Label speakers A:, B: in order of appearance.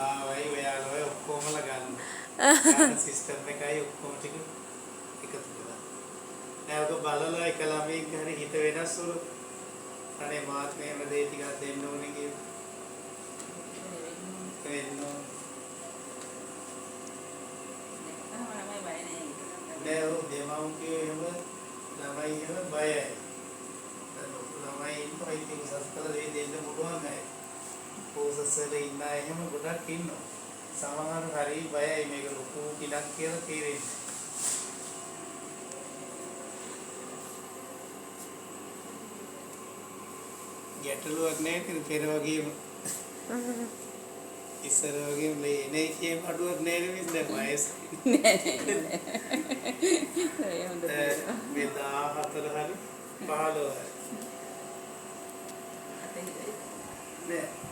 A: ආවයි ඔයාලා ඔය ඔක්කොමලා ගන්න සිස්ටම් එකයි ඔක්කොම ටික එකතු කරලා. දැන් ඔක බලලා එක ළමෙක් හරි හිත වෙනස් වුණොත් අනේ මාත් මේම දෙය ටිකක් දෙන්න ඕනේ කියලා. වෙන්න ඕනේ. නෑ ඔය දෙමව්පියෝ එහෙම ළමයි එහෙම බයයි. ළමයි ඉන්නවා ඉතින් සස්තල දෙන්න පුළුවන් නෑ. පොසසල ඉන්න අය එහෙම ගොඩක් ඉන්නවා. සමහර හරි බයයි මේක ලොකු කිලක් කියලා තේරෙන්නේ. ගැටලුවක් නෑ නේද පෙර වගේම. ඉස්සර වගේම නේ කියම අඩුවක් නෑ නේද දැන් වයස. නෑ නෑ. මේ 14 හරි 15 හරි. නෑ